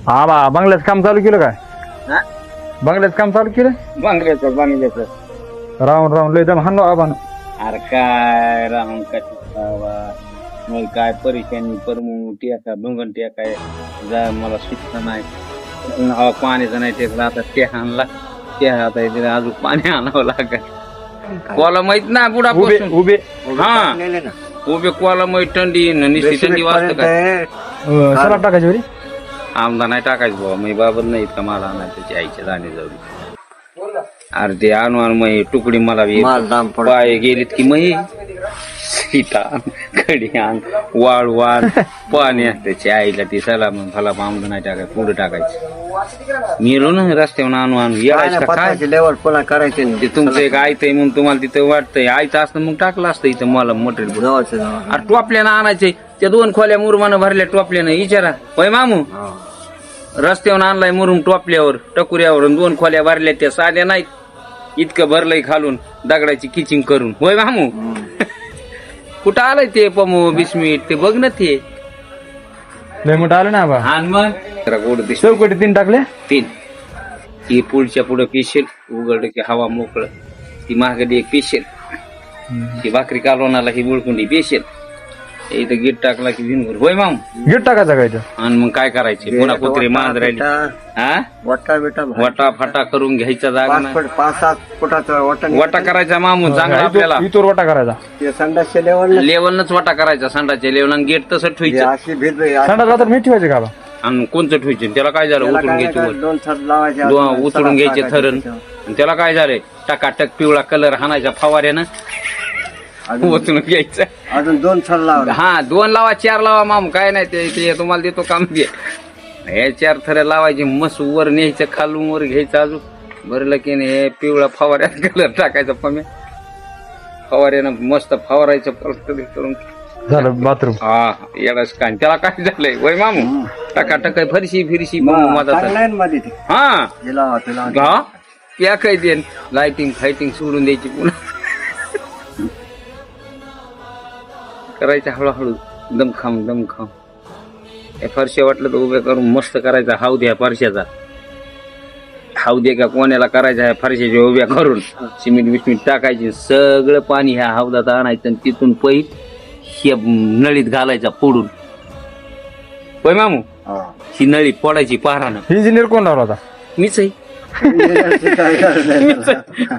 हा बा बंगल्याचं काम चालू केलं काय? हा? बंगल्याचं काम चालू केलं? बांगल्याचं राहून राहून लय दम हाणलो आबानं. अरे काय राहून मग काय परेशानी परमू टेका डोंगण टेकाय जा मला सुचत नाही पाण्याचं नाही टेकला आता ते आणला ते आता इथे अजून पाणी आणावं लागेल कोला माहित ना बुडा उभे उभे हा उभे कोला माहित थंडी निश्चित थंडी वाजत काय सलाड टाकायची बरी. आमदा नाही टाकायचं बाबा मी बाबत नाही इतका मला आणायचं त्याची आईच्या जाणे जाऊ अरे ते आणू मग तुकडी मला पाय गेलीत की मग सीता कडी आण वाळ वाळ पाणी असते आईला ती सला मग फला आमदा नाही टाकायचं पुढे टाकायचं मिळून ना रस्त्यावर आणू यायचं काय लेवल पुन्हा करायचे ते तुमचं एक आयतंय म्हणून तुम्हाला तिथं वाटतंय आयचं असतं मग टाकलं असतं इथं मला मटेरियल अरे टोपल्यानं आणायचंय त्या 2 खोल्या मुरमानं भरल्या टोपल्यानं विचारा होय मामू रस्त्यावर आणलाय मुरुम टोपल्यावर टकुऱ्यावर 2 खोल्या भरल्या त्या साध्या नाहीत इतकं भरलंय खालून दगडाची किचिंग करून होय मामू कुठं आलंय ते पमू बिस्मिट ते बघ ना ते लय मोठं आलं ना बा. आणि मग जरा गोड दिसत चौकटी 3 टाकले. 3 ती पुढच्या पुढं पिशेल उघड की हवा मोकळ ती महागडी एक पिशेल ती भाकरी कालवणाला ही बुळकुंडी पिशेल इथं गीट टाकला की भिनभर होय माम गिट टाकायचा काय ते? आणि मग काय करायचे पुन्हा कुत्रे मांद राहिली हा वटा बेटा वटा फाटा करून घ्यायचा जागा नाही 5-7 फुटाचा वटा वटा करायचा मामू चांगला आपल्याला इथूर वाटा करायचा. ते संडासच्या लेवल लेवलनच वटा करायचा संडाच्या लेवल गेट तसं ठेवायचं अशी भेट संडासला तर मी ठेवायचे का बा? आणि कोणतं ठेवायचं त्याला काय झालं उचलून घ्यायचे वर. 2 थर लावायचे उचलून घ्यायचे थरण आणि त्याला काय झालंय टकाटक पिवळा कलर हाणायचा फवाऱ्यानं उचलून घ्यायचं अजून 2 थर लावले हा 2 लावा 4 लावा माम काय नाही ते तुम्हाला देतो काम दे हे 4 थर लावायचे मस्त वर न्यायचं खालून वर घ्यायचं अजून भरलं की नाही हे पिवळा फवाऱ्यात कलर टाकायचा पम्या फवाऱ्यानं मस्त फवारायचं परत करून झालं बाथरूम. हा येडाच काय त्याला काय झालंय वय मामू टकाटक फरशी फिरशी माझा मध्ये ते हा लावा ते लावा हा त्या काय देन लाइटिंग फायटिंग सोडून द्यायची पुन्हा करायचं हळूहळू दमखाम फरशा वाटलं तर उभ्या करून मस्त करायचा हाव द्या फरशाचा हाव दे का कोणाला करायचा ह्या फरशाच्या उभ्या करून सिमेंट बिस्मिट टाकायची सगळं पाणी ह्या हौदात आणायचं आणि तिथून पैप हे नळीत घालायचा फोडून होय मामू ही नळी फोडायची पारानं इंजिनियर कोण लावला होता? मीच आहे काय